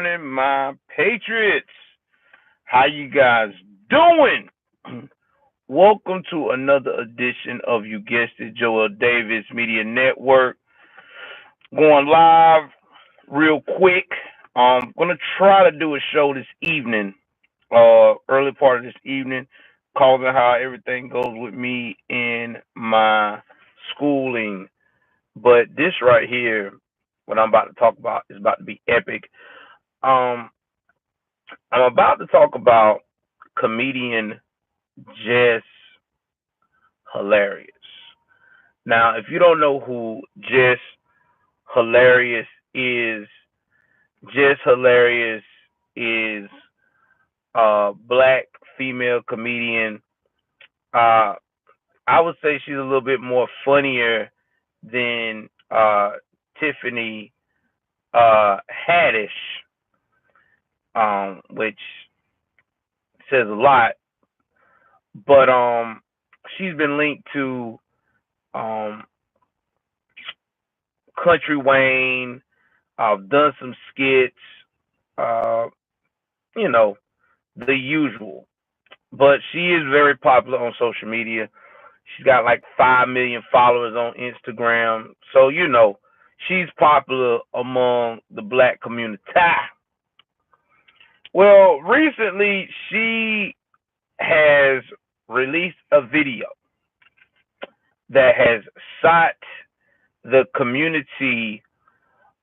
morning, my patriots. How you guys doing? Welcome to another edition of You Guessed It, Joel Davis Media Network. Going live real quick. Gonna try to do a show this evening, early part of this evening, calling how everything goes with me in my schooling. But this right here, what I'm about to talk about, is about to be epic. Um, I'm about to talk about comedian Jess Hilarious. Now, if you don't know who Jess Hilarious is, Jess Hilarious is a black female comedian. Uh, I would say she's a little bit more funnier than Tiffany Haddish, which says a lot. But she's been linked to um, Country Wayne. I've done some skits, uh, you know, the usual. But she is very popular on social media. She's got like 5 million followers on Instagram. So, she's popular among the black community. Well, recently she has released a video that has set the community,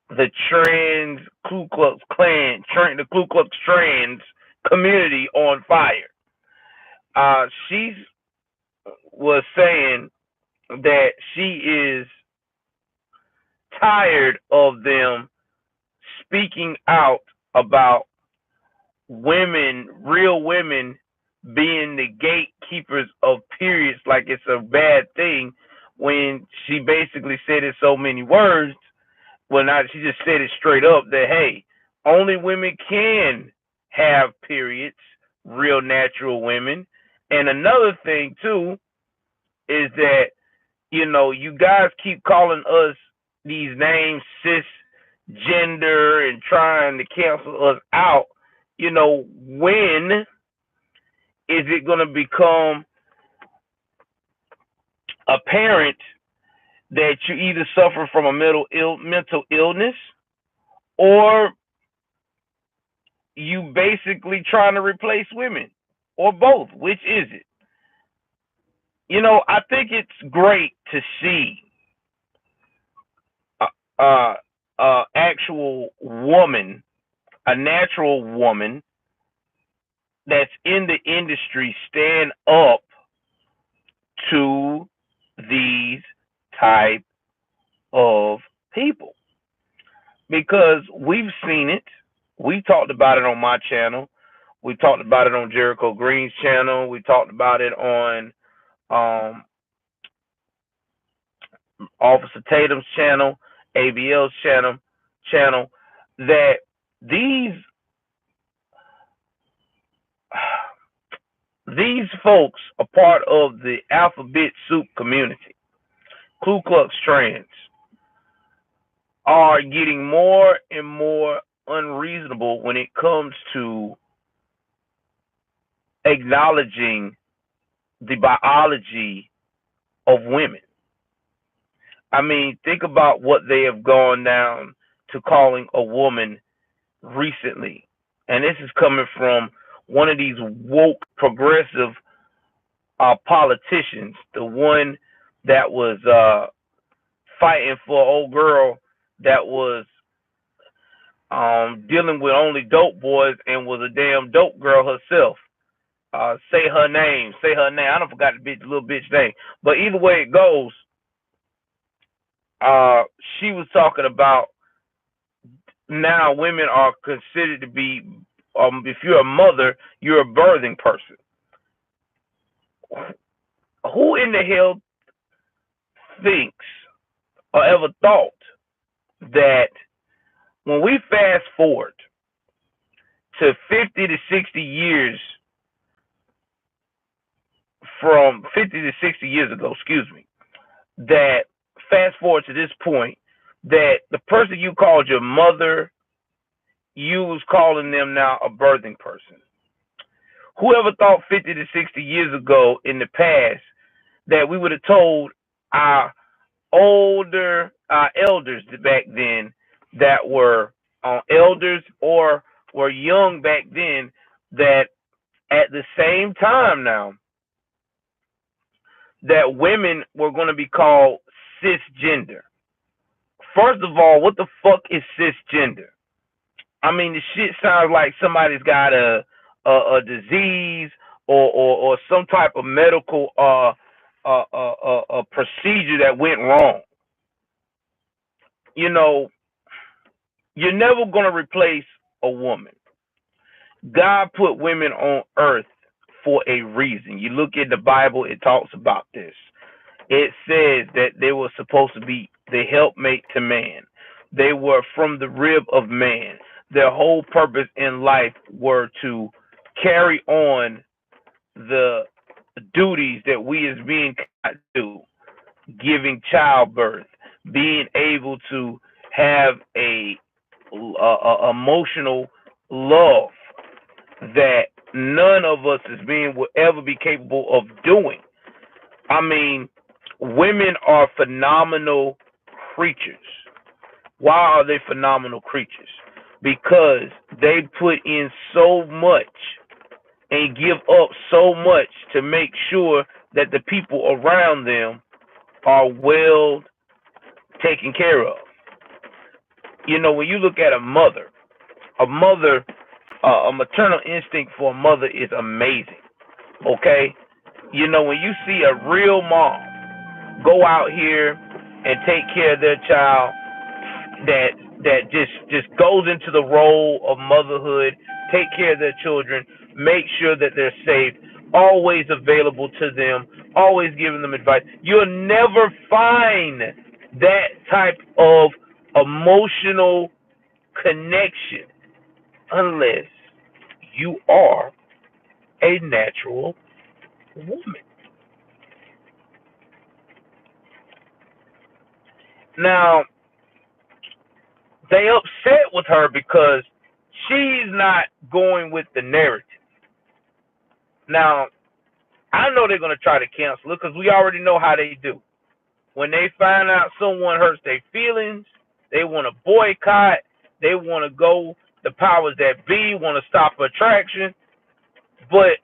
the trans Ku Klux Klan, the Ku Klux trans community on fire. She was saying that she is tired of them speaking out about women, real women, being the gatekeepers of periods like it's a bad thing, when she basically said in so many words. Well, not, she just said it straight up that, hey, only women can have periods, real natural women. And another thing too is that, you guys keep calling us these names, cisgender, and trying to cancel us out. When is it going to become apparent that you either suffer from a mental illness, or you basically trying to replace women, or both? Which is it? I think it's great to see actual woman, a natural woman that's in the industry, stand up to these type of people, because we've seen it. We talked about it on my channel. We talked about it on Jericho Green's channel. We talked about it on Officer Tatum's channel, ABL's channel, that these folks are part of the alphabet soup community. Ku Klux Trans are getting more and more unreasonable when it comes to acknowledging the biology of women. I mean, think about what they have gone down to calling a woman recently. And this is coming from one of these woke progressive politicians, the one that was fighting for an old girl that was dealing with only dope boys and was a damn dope girl herself. Say her name. I don't forgot the little bitch name. But either way it goes, she was talking about now women are considered to be, if you're a mother, you're a birthing person. Who in the hell thinks or ever thought that when we fast forward to 50 to 60 years from 50 to 60 years ago, that fast forward to this point, that the person you called your mother, you was calling them now a birthing person. Whoever thought 50 to 60 years ago in the past that we would have told our elders back then that were elders or were young back then that at the same time now that women were going to be called cisgender. First of all, what the fuck is cisgender? I mean, the shit sounds like somebody's got a disease or some type of medical procedure that went wrong. You know, you're never gonna replace a woman. God put women on earth for a reason. You look at the Bible, it talks about this. It says that they were supposed to be the helpmate to man. They were from the rib of man. Their whole purpose in life were to carry on the duties that we as being do, giving childbirth, being able to have a emotional love that none of us as being will ever be capable of doing. I mean, women are phenomenal creatures. Why are they phenomenal creatures? Because they put in so much and give up so much to make sure that the people around them are well taken care of. You know, when you look at a mother, a maternal instinct for a mother is amazing. Okay? You know, when you see a real mom go out here and take care of their child, that just goes into the role of motherhood, take care of their children, make sure that they're safe, always available to them, always giving them advice. You'll never find that type of emotional connection unless you are a natural woman. Now, they upset with her because she's not going with the narrative. Now, I know they're going to try to cancel it because we already know how they do. When they find out someone hurts their feelings, they want to boycott. They want to go. The powers that be want to stop attraction. But,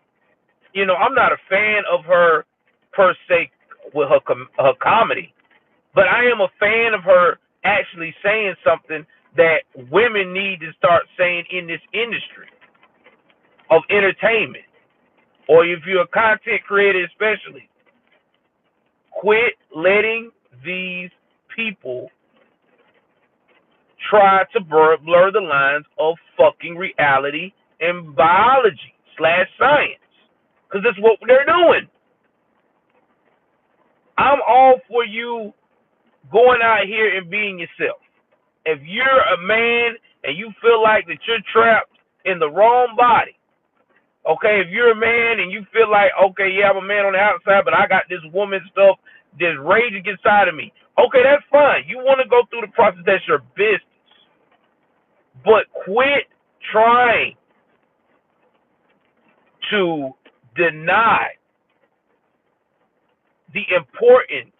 you know, I'm not a fan of her per se with her comedy. But I am a fan of her actually saying something that women need to start saying in this industry of entertainment. Or if you're a content creator especially, quit letting these people try to blur the lines of fucking reality and biology / science. Because that's what they're doing. I'm all for you going out here and being yourself. If you're a man and you feel like that you're trapped in the wrong body, okay, if you're a man and you feel like, okay, yeah, I'm a man on the outside, but I got this woman stuff that's raging inside of me, okay, that's fine. You want to go through the process, that's your business. But quit trying to deny the importance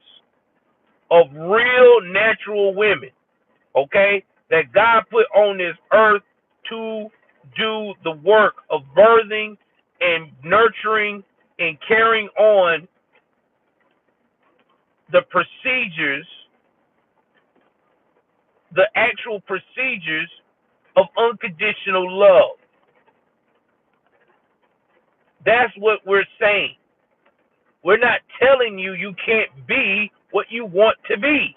of real natural women, okay, that God put on this earth to do the work of birthing and nurturing and carrying on the procedures, the actual procedures of unconditional love. That's what we're saying. We're not telling you you can't be what you want to be.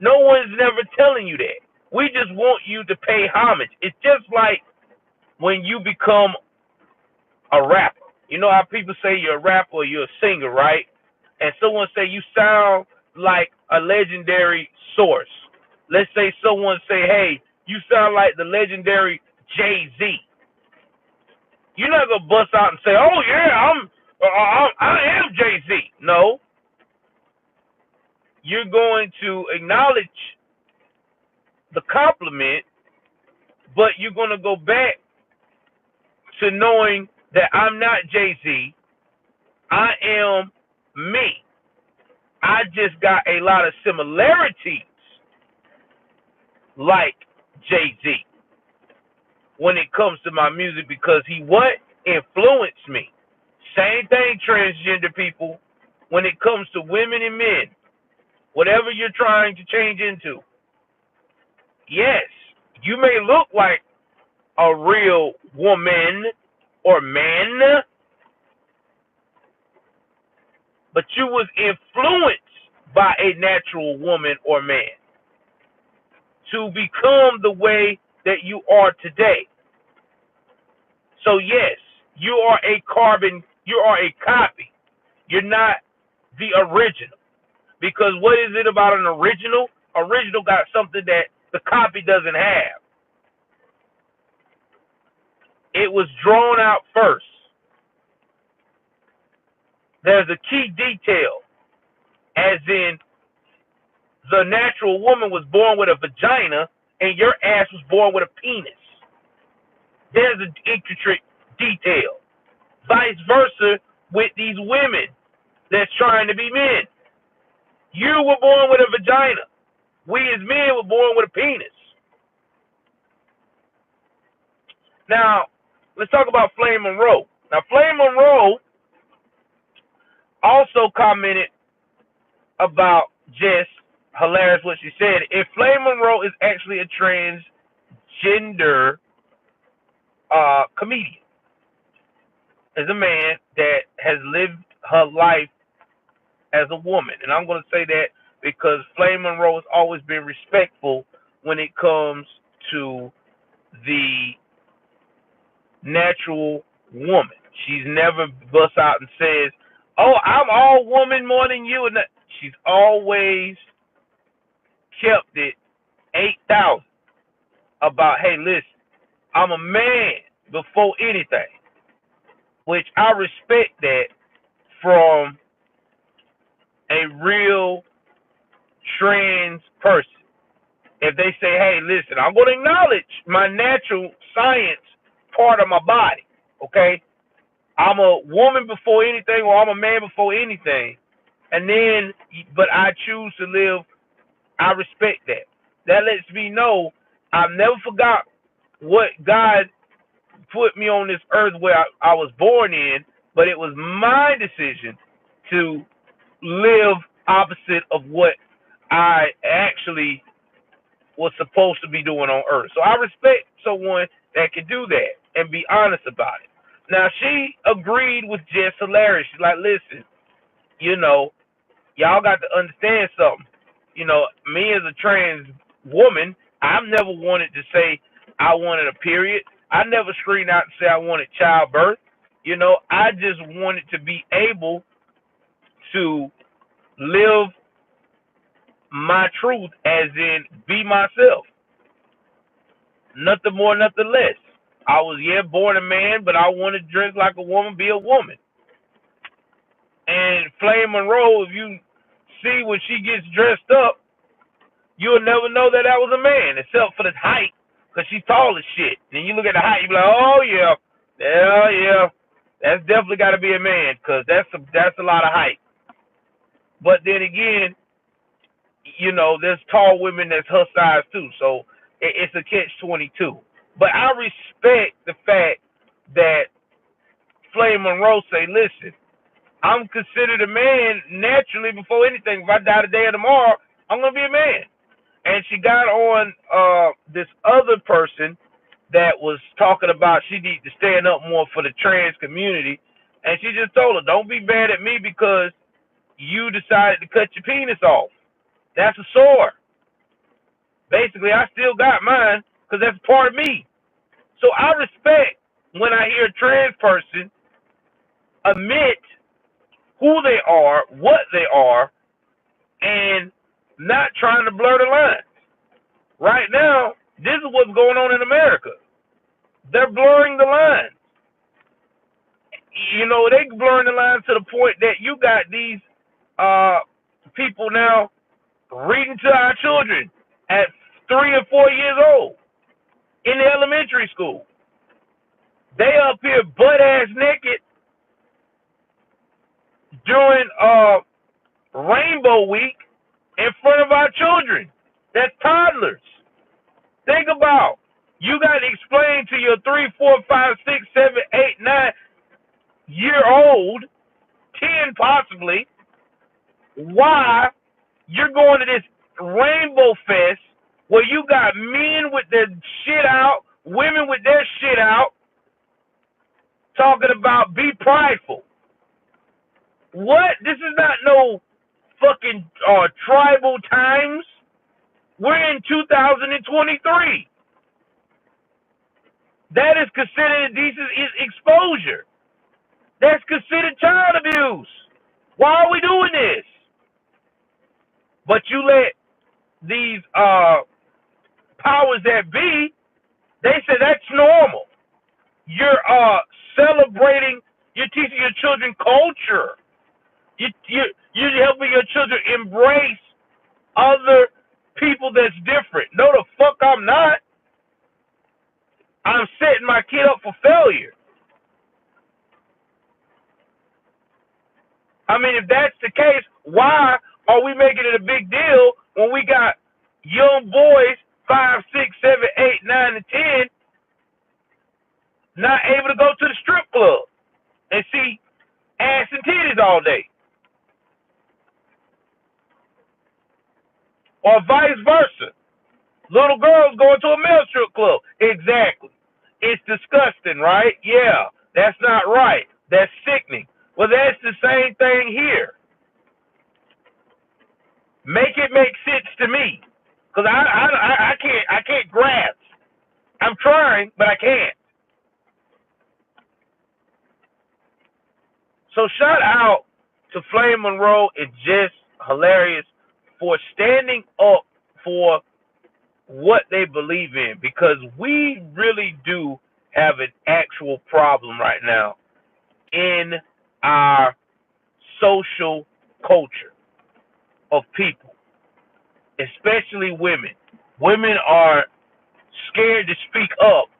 No one's never telling you that. We just want you to pay homage. It's just like when you become a rapper. You know how people say you're a rapper or you're a singer, right? And someone say you sound like a legendary source. Let's say someone say, hey, you sound like the legendary Jay-Z. You're not gonna bust out and say, oh yeah, I am Jay-Z. No. You're going to acknowledge the compliment but you're going to go back to knowing that I'm not Jay-Z. I am me. I just got a lot of similarities like Jay-Z when it comes to my music because he what? Influenced me. Same thing, transgender people, when it comes to women and men, whatever you're trying to change into. Yes, you may look like a real woman or man, but you was influenced by a natural woman or man to become the way that you are today. So yes, you are a copy. You're not the original. Because what is it about an original? Original got something that the copy doesn't have. It was drawn out first. There's a key detail, as in the natural woman was born with a vagina and your ass was born with a penis. There's an intricate detail. Vice versa with these women that's trying to be men. You were born with a vagina. We as men were born with a penis. Now, let's talk about Flame Monroe. Now, Flame Monroe also commented about Jess. Hilarious what she said. If Flame Monroe is actually a transgender comedian, is a man that has lived her life as a woman. And I'm going to say that because Flame Monroe has always been respectful when it comes to the natural woman. She's never busts out and says, "Oh, I'm all woman more than you." And she's always kept it 8,000 about, hey, listen, I'm a man before anything, which I respect that from a real trans person. If they say, hey, listen, I'm going to acknowledge my natural science part of my body, okay? I'm a woman before anything, or I'm a man before anything. And then, but I choose to live, I respect that. That lets me know I've never forgot what God put me on this earth where I was born in, but it was my decision to live opposite of what I actually was supposed to be doing on earth. So I respect someone that can do that and be honest about it. Now, she agreed with Jess hilarious. She's like, listen, y'all got to understand something. Me as a trans woman, I've never wanted to say I wanted a period. I never screamed out and say I wanted childbirth. I just wanted to be able to live my truth, as in be myself. Nothing more, nothing less. I was, born a man, but I wanted to dress like a woman, be a woman. And Flame Monroe, if you see when she gets dressed up, you'll never know that was a man, except for the height, because she's tall as shit. And you look at the height, you be like, oh, yeah, that's definitely got to be a man, because that's a lot of height. But then again, there's tall women that's her size too, so it's a catch-22. But I respect the fact that Flame Monroe say, listen, I'm considered a man naturally before anything. If I die today or tomorrow, I'm going to be a man. And she got on this other person that was talking about she needs to stand up more for the trans community. And she just told her, don't be mad at me because you decided to cut your penis off. That's a sore. Basically, I still got mine because that's part of me. So I respect when I hear a trans person admit who they are, what they are, and not trying to blur the lines. Right now, this is what's going on in America. They're blurring the lines. They blurring the lines to the point that you got these people now reading to our children at 3 and 4 years old in the elementary elementary school. They up here butt ass naked during Rainbow Week in front of our children. That's toddlers. Think about, you got to explain to your 3, 4, 5, 6, 7, 8, 9-year-old, 10 possibly, why you're going to this Rainbow Fest where you got men with their shit out, women with their shit out, talking about be prideful. What? This is not no fucking tribal times. We're in 2023. That is considered indecent exposure. That's considered child abuse. Why are we doing this? But you let these powers that be, they say that's normal. You're celebrating, you're teaching your children culture. You're helping your children embrace other people that's different. No, the fuck I'm not. I'm setting my kid up for failure. I mean, if that's the case, why are we making it a big deal when we got young boys, 5, 6, 7, 8, 9, and 10, not able to go to the strip club and see ass and titties all day? Or vice versa. Little girls going to a male strip club. Exactly. It's disgusting, right? Yeah, that's not right. That's sickening. Well, that's the same thing here. Make it make sense to me, because I can't grasp. I'm trying, but I can't. So shout out to Flame Monroe and Jess Hilarious for standing up for what they believe in, because we really do have an actual problem right now in our social culture of people, especially women. Women are scared to speak up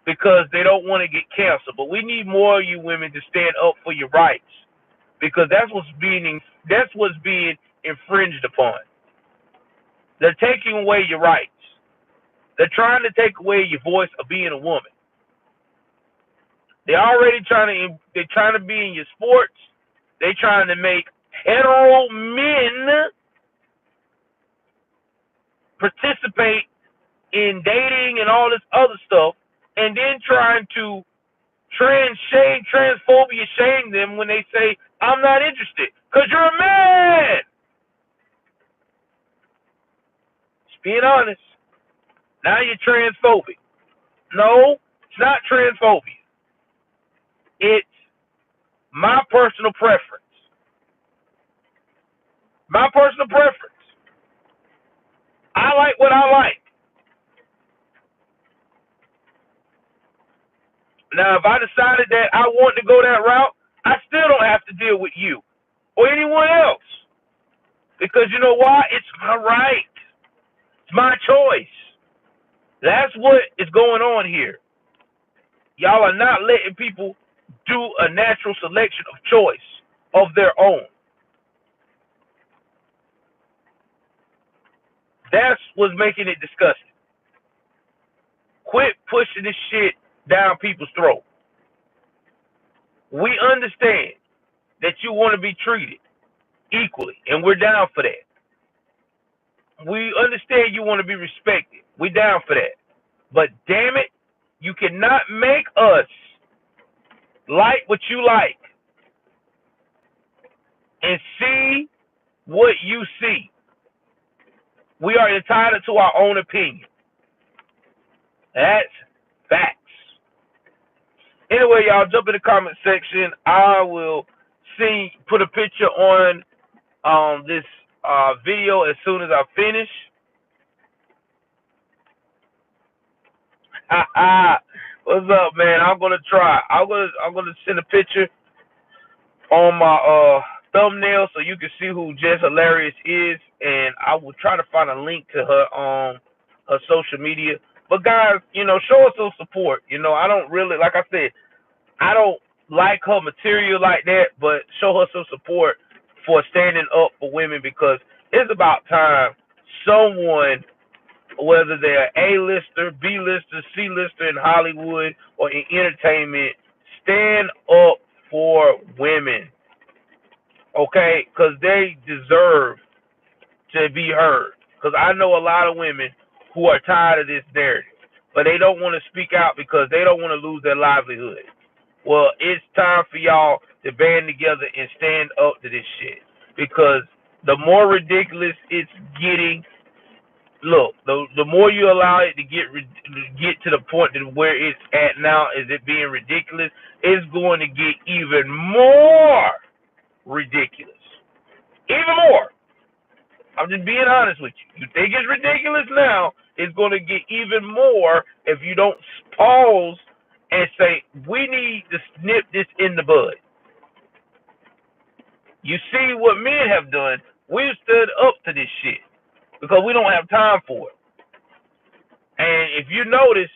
because they don't want to get canceled. But we need more of you women to stand up for your rights, because that's what's being infringed upon. They're taking away your rights. They're trying to take away your voice of being a woman. They're already trying to be in your sports. They're trying to make hetero men participate in dating and all this other stuff, and then trying to transphobia shame them when they say, I'm not interested, because you're a man. Just being honest. Now you're transphobic. No, it's not transphobia. It's my personal preference. My personal preference. I like what I like. Now, if I decided that I want to go that route, I still don't have to deal with you or anyone else. Because you know why? It's my right. It's my choice. That's what is going on here. Y'all are not letting people do a natural selection of choice of their own. That's what's making it disgusting. Quit pushing this shit down people's throat. We understand that you want to be treated equally, and we're down for that. We understand you want to be respected. We're down for that. But damn it, you cannot make us like what you like and see what you see. We are entitled to our own opinion. That's facts. Anyway, y'all, jump in the comment section. I will put a picture on this video as soon as I finish. What's up, man? I'm gonna try. I'm gonna send a picture on my thumbnail so you can see who Jess Hilarious is, and I will try to find a link to her social media. But guys, show us some support. I don't really, like I said, I don't like her material like that, but show her some support for standing up for women, because it's about time someone, whether they're A-lister, B-lister, C-lister in Hollywood or in entertainment, stand up for women, okay? Because they deserve to be heard. Because I know a lot of women who are tired of this narrative, but they don't want to speak out because they don't want to lose their livelihood. Well, it's time for y'all to band together and stand up to this shit. Because the more ridiculous it's getting, look, the more you allow it to get to the point that where it's at now, is it being ridiculous, it's going to get even more ridiculous. Even more. I'm just being honest with you. You think it's ridiculous now, it's going to get even more if you don't pause and say, we need to snip this in the bud. You see what men have done. We've stood up to this shit because we don't have time for it. And if you notice,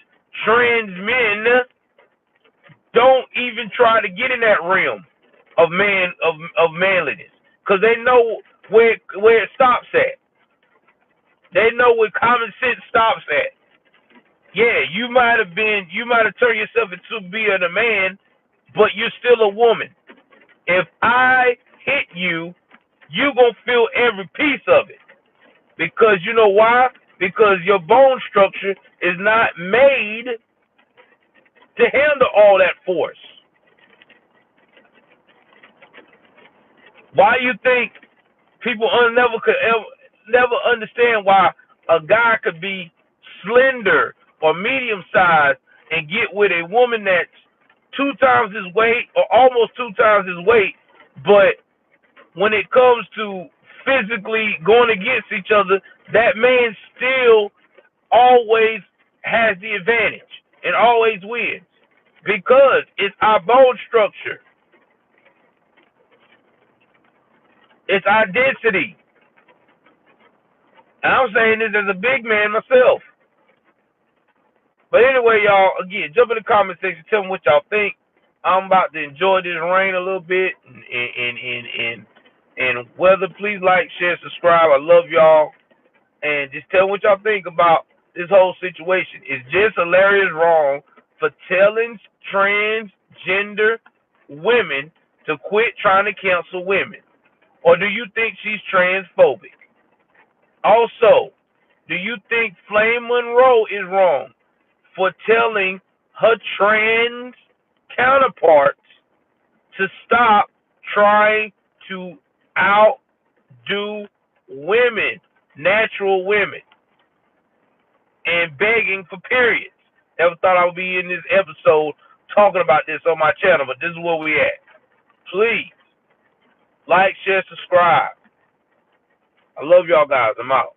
trans men don't even try to get in that realm of manliness, because they know where it stops at. They know where common sense stops at. Yeah, you might have turned yourself into being a man, but you're still a woman. If I hit you, you're going to feel every piece of it. Because you know why? Because your bone structure is not made to handle all that force. Why you think people never understand why a guy could be slender or medium sized and get with a woman that's 2 times his weight or almost 2 times his weight, but when it comes to physically going against each other, that man still always has the advantage and always wins, because it's our bone structure, it's our density. And I'm saying this as a big man myself. But anyway, y'all, again, jump in the comment section, tell me what y'all think. I'm about to enjoy this rain a little bit, and weather. Please like, share, subscribe. I love y'all, and just tell me what y'all think about this whole situation. Is Jess hilarious wrong for telling transgender women to quit trying to cancel women, or do you think she's transphobic? Also, do you think Flame Monroe is wrong for telling her trans counterparts to stop trying to outdo women, natural women, and begging for periods? Never thought I would be in this episode talking about this on my channel, but this is where we at. Please like, share, subscribe. I love y'all guys. I'm out.